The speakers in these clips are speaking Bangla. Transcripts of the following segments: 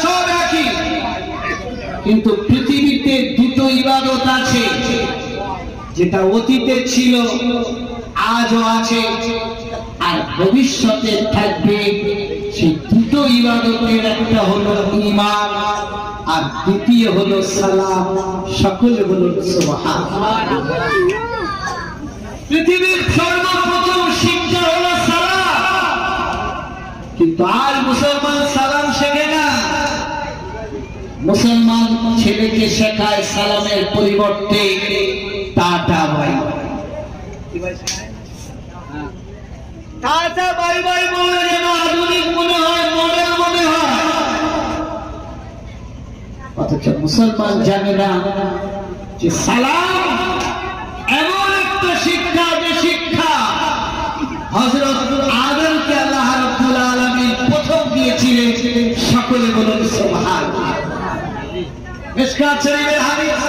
সব একই, কিন্তু পৃথিবীতে দুটো ইবাদত আছে, যেটা অতীতে ছিল, আজও আছে, আর ভবিষ্যতে থাকবে। সেই দুটো ইবাদতের একটা হলো ঈমান, আর দ্বিতীয় হলো সালাম। সকলে বলুন সুবহানাল্লাহ। পৃথিবীর সর্বপ্রথম শিক্ষা হলো সালাম, কিন্তু আজ মুসলমান সালাম শেখে না। মুসলমান ছেলেকে শেখায় সালামের পরিবর্তে tata bye tata bye bye বলে, যেন আধুনিক মনে হয়, মডেল মনে হয়। অথচ মুসলমান জানে না যে সালাম এমন একটা শিক্ষা, যে শিক্ষা হযরত আদমকে আল্লাহ রাব্বুল আলামিন প্রথম দিয়েছিলেন। সকলে বলুন সুবহানাল্লাহ। মিশকাত শরীফের হাদিস,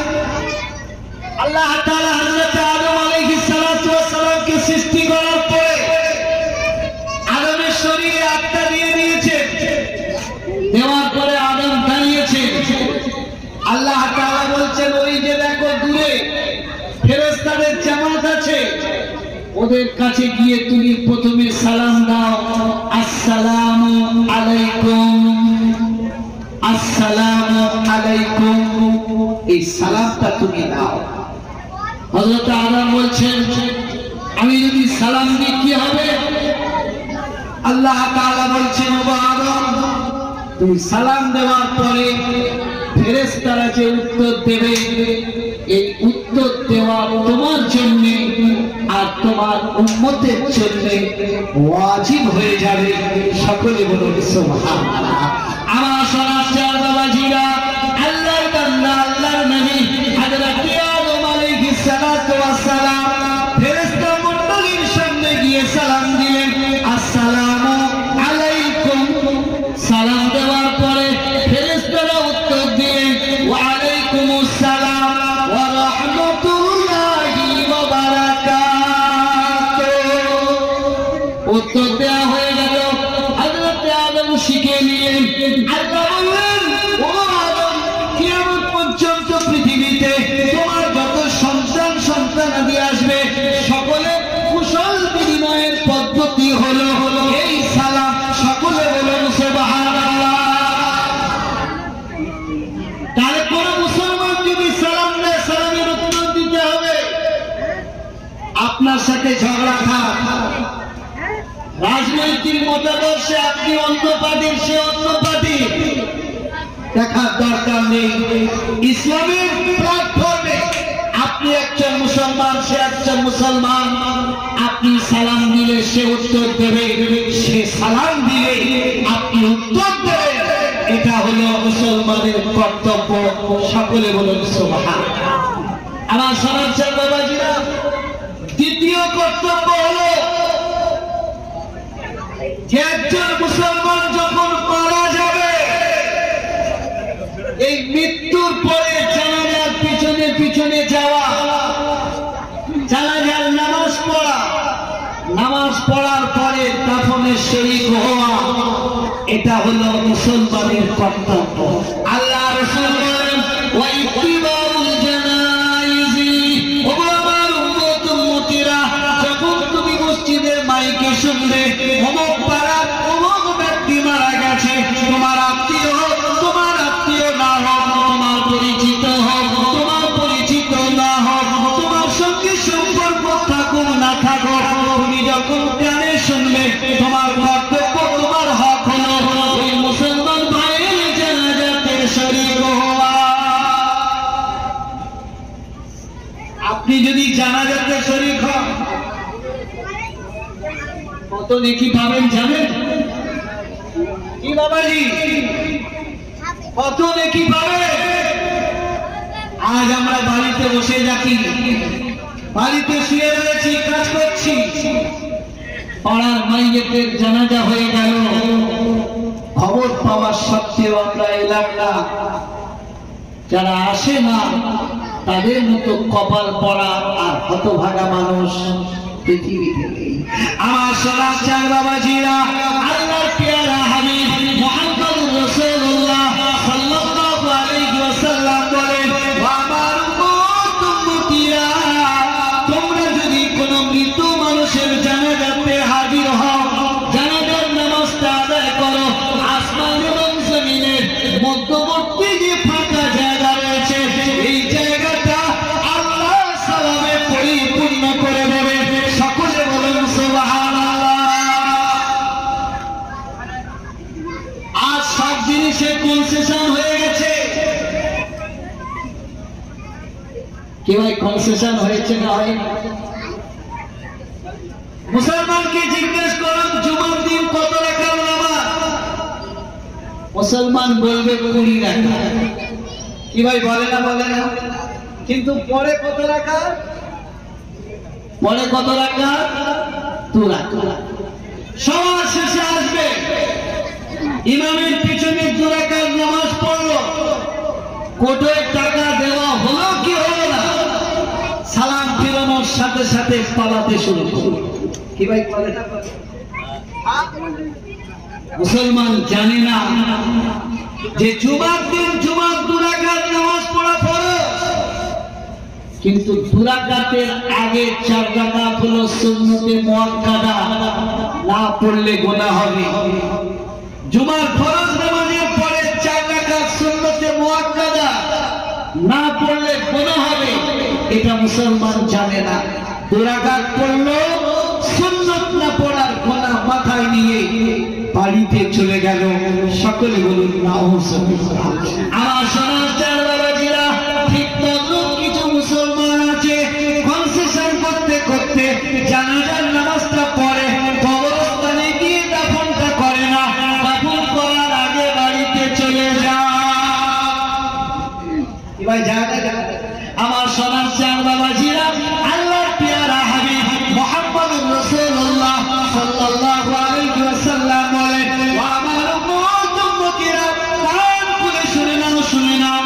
আল্লাহ তাআলা হযরত আদম আলাইহিস সালাতু ওয়াস সালামকে সৃষ্টি করার পরে আদমের শরীরে আত্মা দিয়ে দিয়েছেন। দেওয়ার পরে আদম দাঁড়িয়েছে। আল্লাহ তাআলা বলছেন, ওই যে দেখো দূরে ফেরেশতাদের জামাত আছে, ওদের কাছে গিয়ে তুমি প্রথমে সালাম দাও, আসসালামু আলাইকুম, আসসালামু আলাইকুম। এই সালামটা তুমি দাও। হযরত আদম বলছেন, আমি যদি সালাম দিই কি হবে? আল্লাহ তাআলা বলছেন, ও আদম, তুমি সালাম দেওয়ার পরে ফেরেশতারা যে উত্তর দেবে, এই উত্তর দেওয়া তোমার জন্য আর তোমার উম্মতের জন্য ওয়াজিব হয়ে যাবে। সকলে বলুন সুবহানাল্লাহ। আমার সোনার বাবাজিরা, আল্লাহর বান্দা, আল্লাহর নবী হযরত আদম আলাইহিস সালাতু ওয়াস সালাম ফেরেশতা মণ্ডলীর সামনে গিয়ে সালাম দিলেন, আসসালামু আলাইকুম। সালাম দেওয়ার পরে ফেরেশতারা উত্তর দিলেন, ওয়া আলাইকুমুস সালাম ওয়া রাহমাতুল্লাহি ওয়া বারাকাতুহু। উত্তর দেওয়া হয়ে গেল। হযরত আদম শিখে নিলেন। আল্লাহ বললেন, ও আদম, কিয়ামত পর্যন্ত পৃথিবীতে তোমার যত সন্তান সন্তানাদি আসবে, সকলে কুশল বিনিময়ের পদ্ধতি হলো এই সালাম। সকলে বলুন সুবহানাল্লাহ। তাহলে কোন মুসলমান যদি সালাম দেয়, সালামের উত্তর দিতে হবে। আপনার সাথে ঝগড়া খারাপ, রাজনৈতিক মতাদর্শে আপনি অন্য পার্টির, সে অন্য পার্টি, দেখার দরকার নেই। ইসলামের প্ল্যাটফর্মে আপনি একজন মুসলমান, সে একজন মুসলমান, আপনি সালাম দিলে সে উত্তর দেবে, সে সালাম দিলে আপনি উত্তর দেবেন। এটা হলো মুসলমানের কর্তব্য। সকলে বলুন সুবহানাল্লাহ। আমার সোনার বাবাজিরা, দ্বিতীয় কর্তব্য হলো যে একজন মুসলমান যখন মারা যাবে, এই মৃত্যুর পরে জানাজার পিছনে পিছনে যাওয়া, জানাজার নামাজ পড়া, নামাজ পড়ার পরে দাফনের শরীক হওয়া, এটা হলো মুসলমানের কর্তব্য। আল্লাহ রাসূল বলেন, ওয়া ইত্তিবাউল জানাইজি, ও আমার উম্মত উম্মতিরা, যখন তুমি মসজিদের মাইকে শুনবে, অমুক পাড়ার অমুক ব্যক্তি মারা গেছে, তোমার আত্মীয় হোক, তোমার আত্মীয় না হোক, তোমার পরিচিত হোক, তোমার পরিচিত না হোক, তোমার সঙ্গে সম্পর্ক থাকুক না থাকুক, তুমি যখন কানে শুনবে, তোমার কর্তব্য, তোমার হক হলো ওই মুসলমান ভাইয়ের জানাজাতে শরীক হওয়া। আপনি যদি জানাজাতে শরীক হন, কত নেকি পাবেন জানেন? কি বাবাজি, কত নেকি পাবেন? আজ আমরা বাড়িতে বসে যাচ্ছি, বাড়িতে শুয়ে রয়েছি, কাজ করছি, পাড়ার মাইয়েতের জানাজা হয়ে গেল, খবর পাওয়ার সত্ত্বেও আমরা এলাম না। যারা আসে না তাদের মতো কপাল পড়া আর হতভাগা মানুষ পৃথিবীতে নেই। আমার সোনার বাবাজিরা, আল্লাহর পেয়ারা জিনিসে কনসেশন হয়ে গেছে। কি ভাই কনসেশন হয়েছে না হয়নি? মুসলমানকে জিজ্ঞেস করুন জুমার দিন কত রাকাত নামাজ, মুসলমান বলবে 20 রাকাত। কি ভাই বলে না বলে না? কিন্তু পরে কত রাকাত? পরে কত রাকাত? 2 রাকাত। সবার শেষে আসবে ইমামের পিছনে 2 রাকাত নামাজ পড়লো, কোটায় টাকা দেওয়া হলো কি হলো না, সালাম ফিরানোর সাথে সাথে পালাতে শুরু করলো। কি ভাই বলে না? মুসলমান জানে না যে জুমার দিন জুমার 2 রাকাত নামাজ পড়া ফরজ, কিন্তু 2 রাকাতের আগে 4 রাকাত হলো সুন্নতে মুআক্কাদা, না পড়লে গুনাহ হবে। জুমার ফরজ নামাজের পরে 4 রাকাত সুন্নতে মুআক্কাদা, না পড়লে গুনাহ হবে। এটা মুসলমান জানে না। 2 রাকাত পড়লো, সুন্নত না পড়ার গুনাহ মাথায় নিয়ে বাড়িতে চলে গেল। সকলে বলুন নাউজুবিল্লাহ। আমার সোনার চার বাবাজিরা, ঠিক তদ্রুপ কিছু মুসলমান আছে কনসেশন করতে করতে জানাজার নামাজটা পড়ে, কবরস্থানে গিয়ে দাফনটা করে না, দাফন করার আগে বাড়িতে চলে যায়। ভাই জানে আমার সোনার চার বাবাজিরা, আল্লাহর পেয়ারা হাবিব মুহাম্মদুর রাসূলুল্লাহ সাল্লাল্লাহু আলাইহি ওয়াসাল্লাম বলেন, ওয়া আমার উম্মতিরা কান খুলে শুনে নাও, শুনে নাও,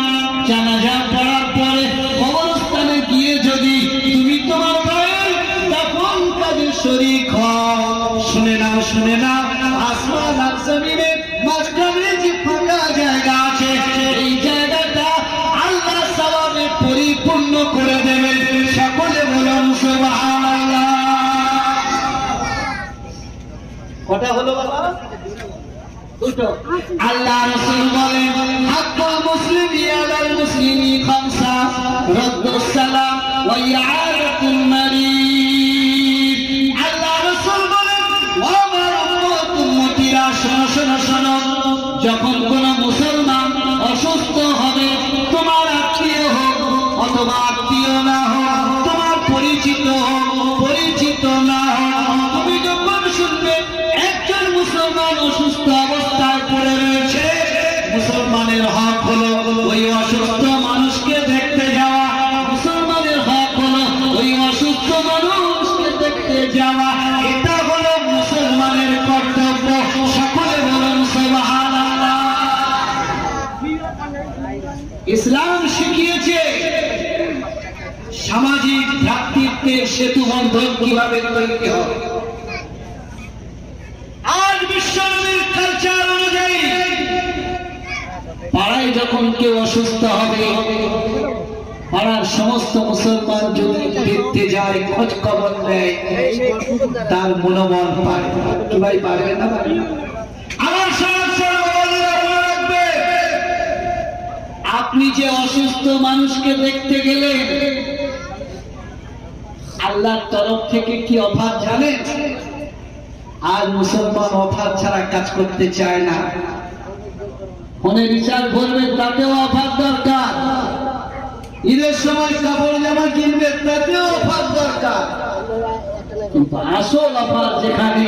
জানাজা পড়ার পরে কবরস্থানে গিয়ে যদি তুমি তোমার ভাইয়ের দাফন কাজে শরীক হও, শুনে নাও, শুনে নাও, আসমান আর জমিনের মাঝখানে যে ফাঁকা জায়গা আছে, এই জায়গাটা আল্লাহ সওয়াবে পরিপূর্ণ করে দেবেন। সকলে বলুন সুবহানাল্লাহ। কটা হলো বাবা? 2টো। আল্লাহ রাসূল বলেন, হাক্কুল মুসলিমি আলাল মুসলিমি খামসা, রাদ্দুস সালাম ওয়া ইআদাতুল মারিদ। আল্লাহ রাসূল বলেন, ও আমার উম্মতিরা, শোনো শোনো শোনো, যখন কোন মুসলমান অসুস্থ হবে, তোমার আত্মীয় হোক অথবা আত্মীয় না হোক, তোমার পরিচিত হোক পরিচিত না হোক, তুমি যখন শুনবে একজন মুসলমান অসুস্থ অবস্থায় পড়ে রয়েছে, মুসলমানের হক হলো ওই অসুস্থ মানুষকে দেখতে যাওয়া, মুসলমানের হক হলো ওই অসুস্থ মানুষকে দেখতে যাওয়া। এটা হলো মুসলমানের কর্তব্য। সকলে বলুন সুবহানাল্লাহ। ইসলাম শিখিয়েছে সামাজিক ভ্রাতৃত্বের সেতু বন্ধন কিভাবে তৈরি হবে। আজ বিশ্বনবীর কালচার অনুযায়ী পাড়ায় যখন কেউ অসুস্থ হবে, পাড়ার সমস্ত মুসলমান যদি দেখতে যায়, খোঁজ খবর নেয়, তার মনোবল পারে। কি ভাই পারবে না? আমার আপনি যে অসুস্থ মানুষকে দেখতে গেলেন, আল্লাহর তরফ থেকে কি অফার জানেন? আর মুসলমান অফার ছাড়া কাজ করতে চায় না। মনে রিচার্জ করবে, তাতেও অফার দরকার। ঈদের সময় কাপড় জামা কিনবে, তাতেও অফার দরকার। কিন্তু আসল অফার যেখানে,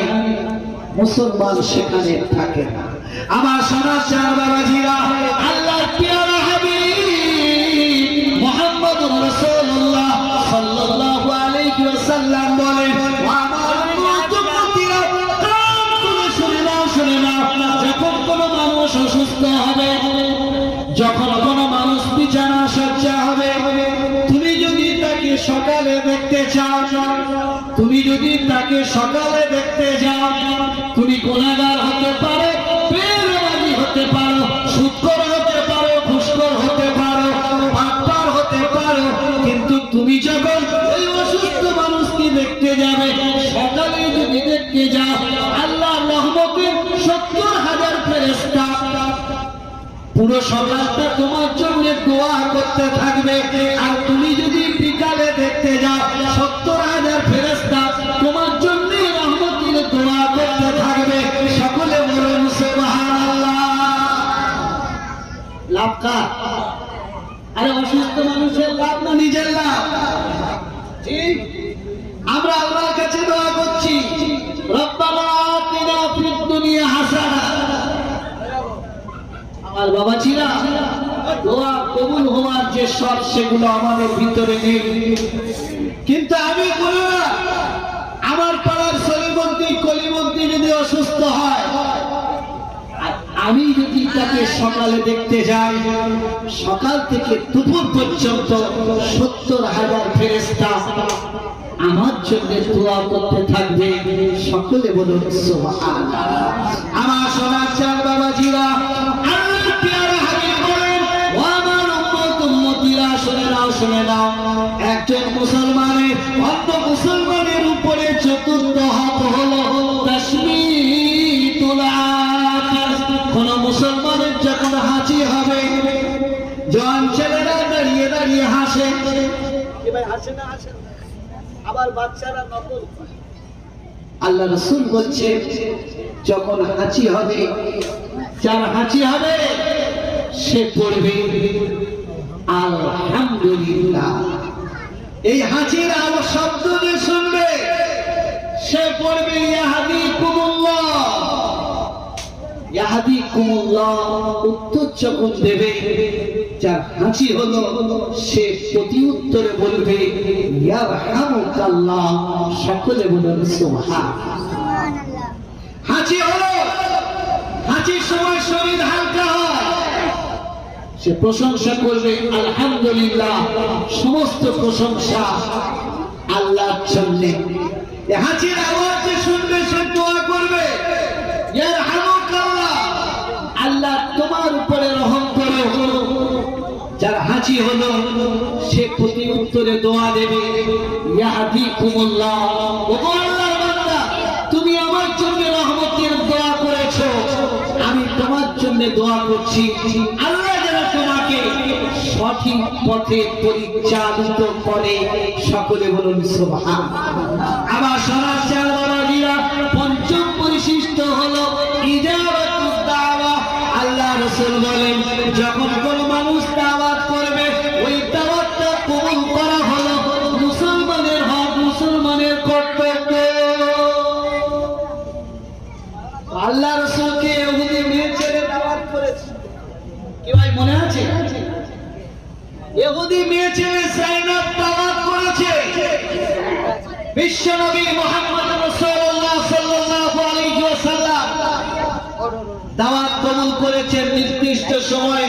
মুসলমান সেখানে থাকে না। আমার সোনার চার বাবাজিরা, আল্লাহর পেয়ারা হাবিব মুহাম্মদুর রাসূলুল্লাহ সাল্লাল্লাহু আলাইহি ওয়াসাল্লাম বলেন, আমার উম্মতিরা কান খুলে শুনে নাও, শুনে নাও, যখন কোনো মানুষ অসুস্থ হবে, যখন কোনো মানুষ বিছানা শয্যা হবে, তুমি যদি তাকে সকালে দেখতে চাও, তুমি যদি তাকে সকালে দেখতে যাও, তুমি গুনাহগার হতে পারো, বেঈমানি হতে পারো, সুদখোর হতে পারো, ঘুষখোর হতে পারো, বাটপার হতে পারো, কিন্তু তুমি যখন ওই অসুস্থ মানুষকে দেখতে যাবে, সকালে যদি দেখতে যাও, আল্লাহর রহমতের 70,000 ফেরেশতা পুরো সকালটা তোমার জন্য দোয়া করতে থাকবে। আর তুমি যদি বিকালে দেখতে যাও, 70,000 ফেরেশতা তোমার জন্য রহমতের দোয়া করতে থাকবে। সকলে বলুন সুবহানাল্লাহ। কার? আরে অসুস্থ মানুষের লাভ না নিজের লাভ? আমরা আল্লাহর কাছে দোয়া করছি, রব্বানা আতিনা ফিদ দুনিয়া হাসানা। আমার বাবাজিরা, দোয়া কবুল হওয়ার যে সব, সেগুলো আমাদের ভিতরে নেই। কিন্তু আমি বলি না, আমার পাড়ার সলিমন্দি কলিমন্দি যদি অসুস্থ হয়, আমি যদি তাকে সকালে দেখতে যাই, সকাল থেকে দুপুর পর্যন্ত 70,000 ফেরেশতা আমার জন্য দোয়া করতে থাকবে। সকলে বলুন সুবহানাল্লাহ। আমার সোনার চাঁদ বাবাজিরা, আল্লাহর পেয়ারা হাবিব বলেন, ও আমার উম্মতিরা, শুনে নাও, শুনে নাও, একজন মুসলমানের অন্য মুসলমানের উপরে চতুর্থ হক হলো তাশমিতুল আতিস। কোন মুসলমানের যখন হাঁচি হবে, জোয়ান ছেলেরা দাঁড়িয়ে দাঁড়িয়ে হাসে, ভাই হাসে না, হাসে না, আবার বাচ্চারা নকল। আল্লাহ রাসূল বলছে, যখন হাঁচি হবে, যার হাঁচি হবে সে পড়বে আলহামদুলিল্লাহ। এই হাঁচির আলো শব্দ যে শুনবে, সে পড়বে ইয়াহদিকুমুল্লাহ। ইয়াহদিকুমুল্লাহ উত্তর যখন দেবে, যার হাঁচি হলো, সে প্রতি উত্তরে বলবে ইয়ারহামুকাল্লাহ। সকলে বলুন সুবহানাল্লাহ। হাঁচি হলো, হাঁচির সময় শরীর হালকা হয়, সে প্রশংসা করবে আলহামদুলিল্লাহ। সমস্ত প্রশংসা আল্লাহর জন্য। হাঁচির আওয়াজ যে শুনবে, সে দোয়া করবে ইয়ারহামুকাল্লাহ, আল্লাহ তোমার উপরে রহম করো। যার হাঁচি হলো, সে প্রতি উত্তরে দোয়া দেবে ইয়াহদিকুমুল্লাহ। ও আল্লাহর বান্দা, তুমি আমার জন্য রহমতের দোয়া করেছো, আমি তোমার জন্য দোয়া করছি, আল্লাহ যেন তোমাকে সঠিক পথে পরিচালিত করে। সকলে বলুন সুবহানাল্লাহ। আমার সোনার চাঁদ বাবাজিরা, পঞ্চম পরিশিষ্ট হলো ইজাবাতুদ দাওয়া। আল্লাহ রাসূল বলেন, যখন কোন মানুষ দাওয়াত করবে, ওই দাওয়াতটা কবুল করা হলো মুসলমানের হক, মুসলমানের কর্তব্য। আল্লাহ রাসূলকে ইহুদি মেয়ে ছেলে দাওয়াত করেছে, কি ভাই মনে আছে? ইহুদি মেয়ে ছেলে যায়নাব দাওয়াত করেছে। বিশ্বনবী মুহাম্মদ রাসূলুল্লাহ সাল্লাল্লাহু আলাইহি ওয়াসাল্লাম দাওয়াত কবুল করেছেন নির্দিষ্ট সময়ে।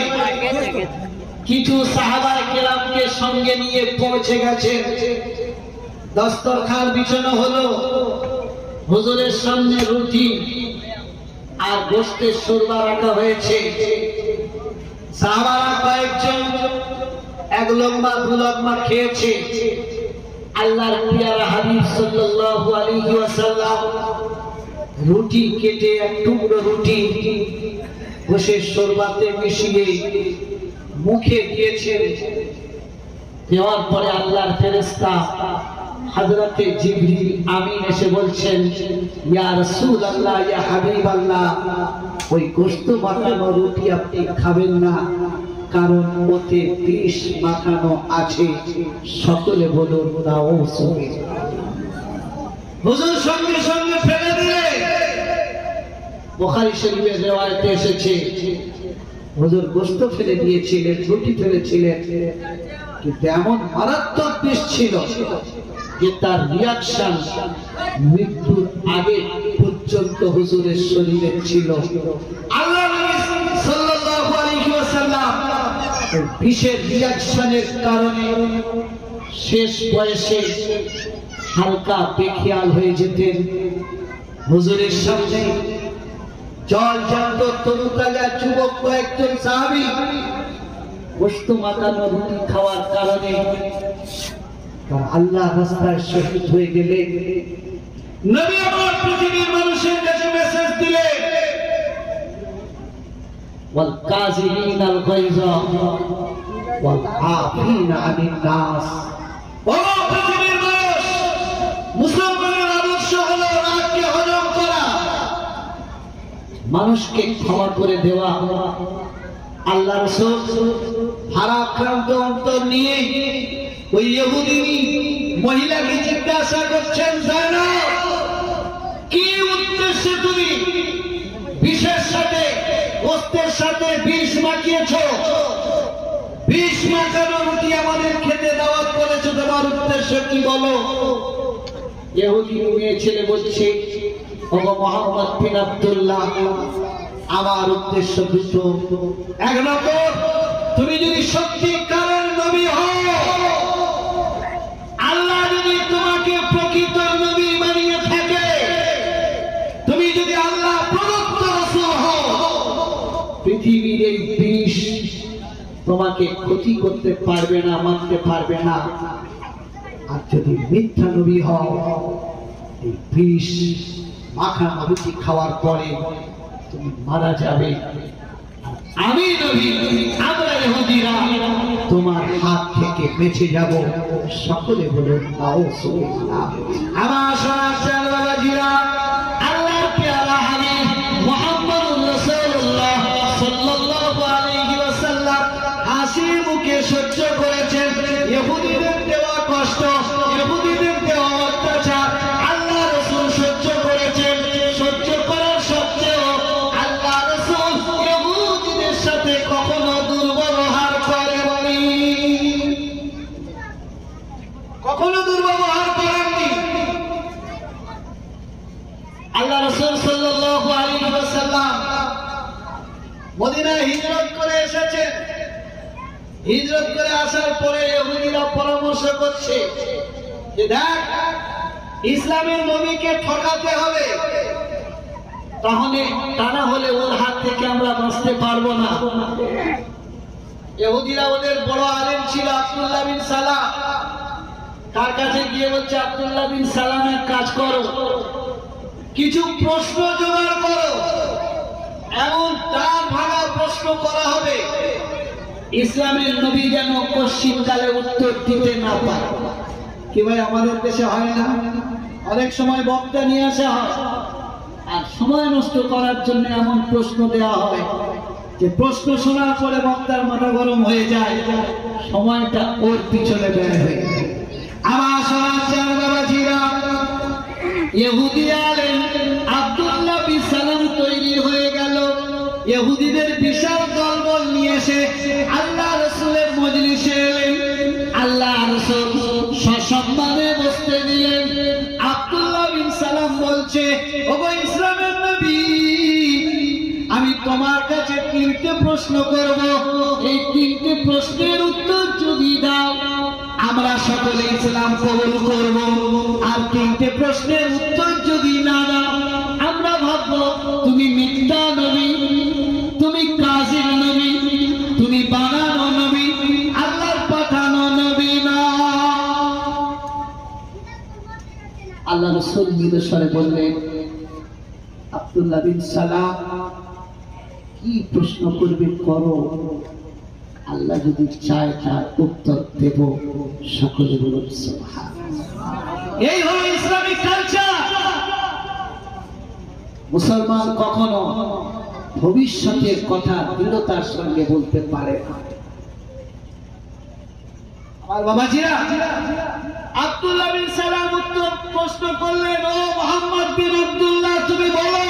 কিছু সাহাবায়ে কেরামকে সঙ্গে নিয়ে পৌঁছে গেছে। দস্তরখান বিছানো হলো, হুজুরের সামনে রুটি আর গোশতের শোরবা রাখা হয়েছে। সাহাবারা কয়েকজন এক লম্বা দু লম্বা খেয়েছে। আল্লাহর পেয়ারা হাবিব সাল্লাল্লাহু আলাইহি ওয়াসাল্লাম রুটি কেটে, এক টুকরো রুটি গোশতের শোরবাতে মিশিয়ে মুখে দিয়েছেন। দেওয়ার পরে আল্লাহর ফেরেশতা হযরতে জিবরিল আমিন এসে বলছেন, ইয়া রাসূলুল্লাহ, ইয়া হাবিবাল্লাহ, ওই গোশত মাখানো রুটি আপনি খাবেন না, কারণ ওতে বিষ মাখানো আছে। সকলে বলুন নাউযুবিল্লাহ। হুজুর সঙ্গে সঙ্গে ফেলে দিলে। বুখারী শরীফের riwayate এসেছে, হুজুর গোশত ফেলে দিয়েছিলেন, রুটি ফেলেছিলেন, কিন্তু এমন মারাত্মক বিষ ছিল যে তার রিয়াকশন মৃত্যুর আগে পর্যন্ত হুজুরের শরীরে ছিল। আল্লাহ নবী সাল্লাল্লাহু আলাইহি ওয়াসাল্লাম বিষের রিয়াকশনের কারণে শেষ বয়সে হালকা বেখেয়াল হয়ে যেতেন। হুজুরের সামনে জল জান্ত তরুতাজা যুবক কয়েকজন সাহাবী গোশত মাখানো রুটি খাওয়ার কারণে আল্লাহ রাস্তায় শহীদ হয়ে গেলে, নবী আমার পৃথিবীর মানুষের কাছে মেসেজ দিলে, ওয়াল কাযিমিনাল গায়যা ওয়াল আফিনা আনিন নাস। ও পৃথিবীর মানুষ, মুসলমানের আদর্শ হলো রাগকে হজম করা, মানুষকে ক্ষমা করে দেওয়া, আল্লাহ রাসূল ভারাক্রান্ত অন্তর নিয়ে ওই ইহুদি মহিলাকে জিজ্ঞাসা করছেন, জানাও কি উদ্দেশ্যে তুমি বিষের সাথে গোস্তের সাথে বিষ মাখিয়েছো? বিষ মাখানো রুটি আমাদের খেতে দাওয়াত করেছো, তোমার উদ্দেশ্য কি বলো? ইহুদি মেয়ে ছেলে বলছে, ওগো মুহাম্মদ বিন আব্দুল্লাহ, আমার উদ্দেশ্য দুটো। এক নম্বর, তুমি যদি সত্যিকারের নবী হও, আল্লাহ যদি তোমাকে প্রকৃত নবী বানিয়ে থাকে, তুমি যদি আল্লাহ প্রদত্ত রাসূল হও, পৃথিবীর এই বিষ তোমাকে ক্ষতি করতে পারবে না, মানতে পারবে না। আর যদি মিথ্যা নবী হও, এই বিষ মাখানো রুটি খাওয়ার পরে তুমি মারা যাবে। আমি নবী, আমরা ইহুদিরা তোমার হাত থেকে বেঁচে যাব। সকলে বলুন নাউজুবিল্লাহ। আমার সোনার বাবাজিরা, আল্লাহর পেয়ারা হাবিব মুহাম্মদুর রাসূলুল্লাহ সাল্লাল্লাহু আলাইহি ওয়াসাল্লাম হাসি মুখে সহ্য করেছেন ইহুদিদের দেওয়া কষ্ট, ইহুদিদের দেওয়া অত্যাচার। আল্লাহ রাসূল সহ্য করেছেন। সহ্য করার সত্ত্বেও আল্লাহ রাসূল ইহুদিদের সাথে কখনো দুর্ব্যবহার করেননি, কখনো দুর্ব্যবহার করেননি। আল্লাহ রাসূল সাল্লাল্লাহু আলাইহি ওয়াসাল্লাম মদিনায় হিজরত করে এসেছেন। হিজরত করে আসার পরে ইহুদিরা পরামর্শ করছে যে দেখ, ইসলামের নবীকে ঠকাতে হবে, তাহলে তা না হলে ওর হাত থেকে আমরা বাঁচতে পারবো না। ইহুদিরা ওদের বড় আলেম ছিল আব্দুল্লাহ বিন সালাম, তার কাছে গিয়ে বলছে, আব্দুল্লাহ বিন সালামের কাজ করো, কিছু প্রশ্ন জোগাড় করো, এমন তার ভাঙা প্রশ্ন করা হবে ইসলামের নবী যেন পশ্চিমকালে উত্তর দিতে না পারে। কি ভাই, আমাদের দেশে হয় না? অনেক সময় বক্তা নিয়ে আসা হয়, আর সময় নষ্ট করার জন্য এমন প্রশ্ন দেওয়া হয় যে প্রশ্ন শোনার পরে বক্তার মাথা গরম হয়ে যায়, সময়টা ওর পিছনে বের হয়ে যায়। আমার সোনার বাবাজিরা, ইহুদি আলেম আব্দুল্লাহ বিন সালাম তৈরি হয়ে গেল। ইহুদিদের বিশাল দলবল নিয়ে এসে আল্লাহ রাসূলের মজলিসে এলেন। আল্লাহ রাসূল সসম্মানে বসতে দিলেন। আব্দুল্লাহ বিন সালাম বলছে, ওগো ইসলামের নবী, আমি তোমার কাছে তিনটে প্রশ্ন করব, এই তিনটে প্রশ্নের উত্তর যদি দাও আমরা সকলে ইসলাম কবুল করব। আর তিনটে প্রশ্নের উত্তর যদি না দাও আমরা ভাববো তুমি মিথ্যা নবী, তুমি কাযিব নবী, তুমি বানানো নবী, আল্লাহর পাঠানো নবী না। আল্লাহ রাসূল মৃদু স্বরে বললেন, আব্দুল্লাহ বিন সালাম, কি প্রশ্ন করবে করো, আল্লাহ যদি চায় তার উত্তর দেব। সকলে বলুন সুবহানাল্লাহ। এই হলো ইসলামিক কালচার। মুসলমান কখনো ভবিষ্যতের কথা দৃঢ়তার সঙ্গে বলতে পারে না। আমার বাবাজিরা, আব্দুল্লাহ বিন সালাম উত্তর প্রশ্ন করলেন, ও মুহাম্মদ বিন আব্দুল্লাহ, তুমি বলো,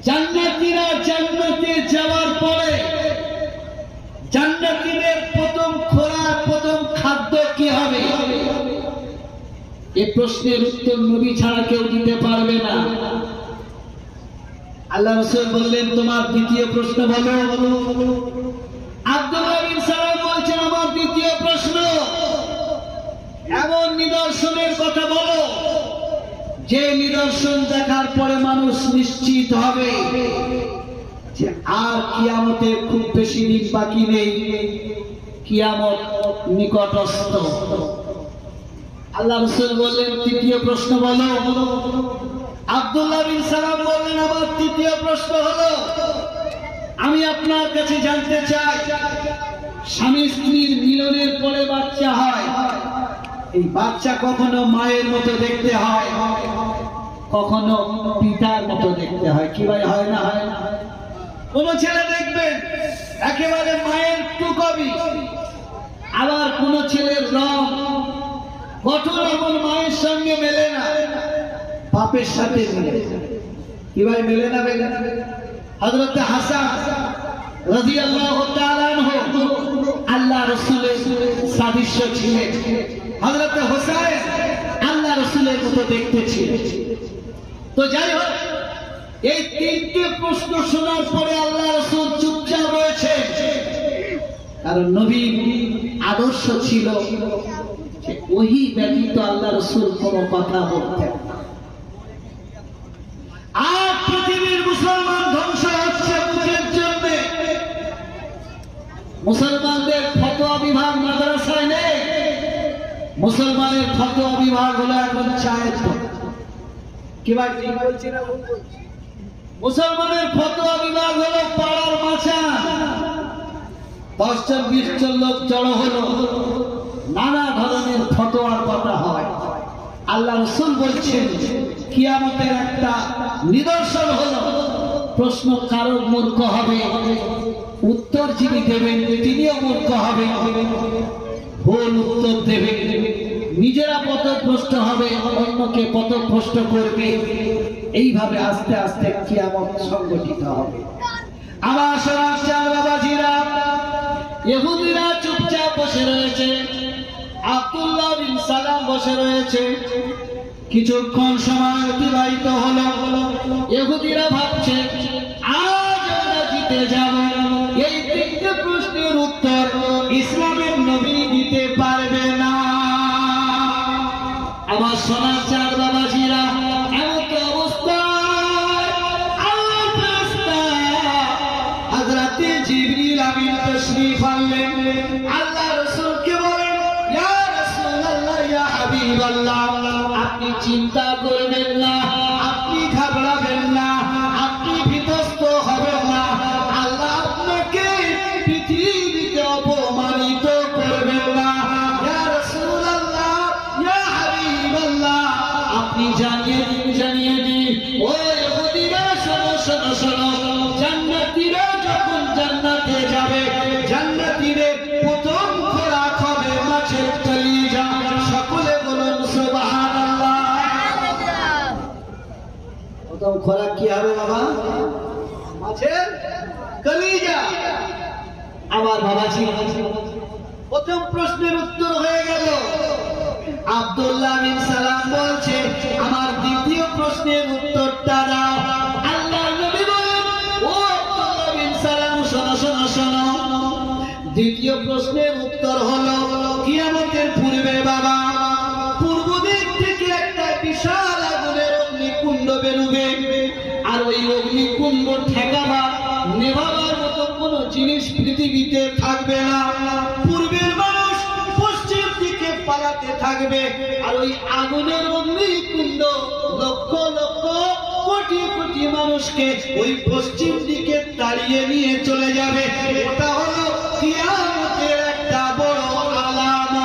জান্নাতীরা জান্নাতে যাওয়ার পরে জান্নাতীদের প্রথম খোরাক, প্রথম খাদ্য কি হবে? এই প্রশ্নের উত্তর নবী ছাড়া কেউ দিতে পারবে না। আল্লাহ রাসূল বললেন, তোমার দ্বিতীয় প্রশ্ন বলো। আব্দুল্লাহ বিন সালাম বলছেন, আমার দ্বিতীয় প্রশ্ন, এমন নিদর্শনের কথা বলো যে নিদর্শন দেখার পরে মানুষ নিশ্চিত হবে যে আর কিয়ামতের খুব বেশি দিন বাকি নেই, কিয়ামত নিকটস্থ। আল্লাহ রাসূল বললেন, তৃতীয় প্রশ্ন বলো। আব্দুল্লাহ বিন সালাম বললেন, আমার তৃতীয় প্রশ্ন হলো, আমি আপনার কাছে জানতে চাই, স্বামী স্ত্রীর মিলনের পরে বাচ্চা হয়, এই বাচ্চা কখনো মায়ের মতো দেখতে হয়, কখনো পিতার মতো দেখতে হয়। কি ভাই, হয় না? হয় না? কোন ছেলে দেখবেন একেবারে মায়ের টু কপি, আবার কোন ছেলের রং গঠন এমন মায়ের সঙ্গে মেলে না, বাপের সাথে মেলে। কি ভাই মেলে না? মেলে না। হযরত হাসান রাদিয়াল্লাহু তাআলা আনহু আল্লাহ রাসূলের সাদৃশ্য ছিলেন, হযরত হুসাইন আল্লাহ রাসূলের মতো দেখতে ছিলেন। তো যাই হোক, এই তিনটে প্রশ্ন শোনার পরে আল্লাহ রাসূল চুপচাপ রয়েছে, কারণ নবীর আদর্শ ছিল যে ওহী ব্যতীত আল্লাহ রাসূল কোনো কথা বলতেন না। আর পৃথিবীর মুসলমান ধ্বংস হচ্ছে বুঝের জন্য। মুসলমানদের ফতোয়া বিভাগ মাদ্রাসায় নেই, মুসলমানের ফতোয়া বিভাগ হলো এখন চায়ের দোকান। কি ভাই ঠিক বলছি না? মুসলমানের ফতোয়া বিভাগ হলো পাড়ার মাছা, 10 জন 20 জন লোক জড়ো হলো, নানা ধরনের ফতোয়ার কথা হয়। আল্লাহ রাসূল বলছেন কিয়ামতের একটা নিদর্শন হলো, প্রশ্ন কারো মূর্খ হবে, উত্তর যিনি দেবেন তিনিও মূর্খ হবে, ভুল উত্তর দেবেন, নিজেরা পথভ্রষ্ট হবে, অন্যকে পথভ্রষ্ট করবে। এইভাবে আস্তে আস্তে কিয়ামত সংগঠিত হবে। আমার সরাসর বাবাজিরা, ইহুদিরা চুপচাপ বসে রয়েছে, আব্দুল্লাহ বিন সালাম বসে রয়েছে। কিছুক্ষণ সময় অতিবাহিত হলো, ইহুদিরা ভাবছে আজ আমরা জিতে যাব। এই তিনটে প্রশ্নের উত্তর ইসলামের নবী দিতে পারবে না। আমার সোনার চাঁদ বাবাজিরা, এমন অবস্থায় আমার ফেরেশতা হযরতে জিবরিল আমিন তাশরীফ আনলেন। আল্লাহ রাসূলকে বলেন, ইয়া রাসূলুল্লাহ, ইয়া হাবিবাল্লাহ, আপনি চিন্তা করবেন না, আপনি ঘাবড়াবেন না, আপনি বিধ্বস্ত হবেন না। আল্লাহ আপনাকে পৃথিবীতে অপমানিত করবেন না। ইয়া রাসূলুল্লাহ, ইয়া হাবিবাল্লাহ, আপনি জানিয়ে দিন, ও ইহুদিরা, শোনো শোনো শোনো, জান্নাতীরা যখন জান্নাতে যাবে, জান্নাতীরে প্রথম খোরাক হবে মাছের কলিজা। সকলে বলুন সুবহানাল্লাহ। প্রথম খোরাক কি হবে বাবা? মাছের কলিজা। আমার বাবাজি, প্রথম প্রশ্নের উত্তর হয়ে গেল। আব্দুল্লাহ বিন সালাম বলছে, আমার দ্বিতীয় প্রশ্নের উত্তরটা দাও। আল্লাহ নবী বলেন, ও আব্দুল্লাহ বিন সালাম, শোনো শোনো শোনো, দ্বিতীয় প্রশ্নের উত্তর হলো কিয়ামতের পূর্বে বাবা, পূর্ব দিক থেকে একটা বিশাল আগুনের অগ্নিকুণ্ড বেরোবে, আর ওই অগ্নিকুণ্ড ঠেকাবার নেভাবার মতো কোনো জিনিস পৃথিবীতে থাকবে না। পূর্বের মানুষ পশ্চিম দিকে পালাতে থাকবে, আর ওই আগুনের অগ্নিকুণ্ড লক্ষ লক্ষ কোটি কোটি মানুষকে ওই পশ্চিম দিকে তাড়িয়ে নিয়ে চলে যাবে। এটা হলো কিয়ামতের একটা বড় আলামত।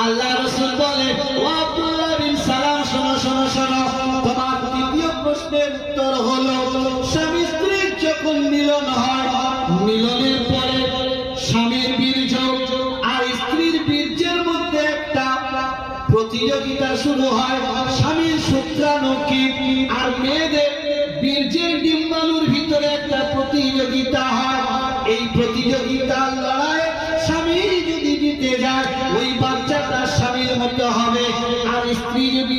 আল্লাহ রাসূল বলে, ও আব্দুল্লাহ বিন সালাম, শোনো শোনো শোনো, তোমার দ্বিতীয় প্রশ্নের উত্তর হলো স্বামী স্ত্রীর যখন মিলন হয়, মিলনের পরে স্বামীর বীর্য আর স্ত্রীর বীর্যের মধ্যে একটা প্রতিযোগিতা শুরু হয়। স্বামীর শুক্রাণু কি আর মেয়েদের বীর্যের ডিম্বাণুর ভিতরে একটা প্রতিযোগিতা হয়। এই প্রতিযোগিতার লড়াই স্বামী যদি জিতে যায়, ওই বাচ্চাটা স্বামীর মতো হবে, আর স্ত্রী যদি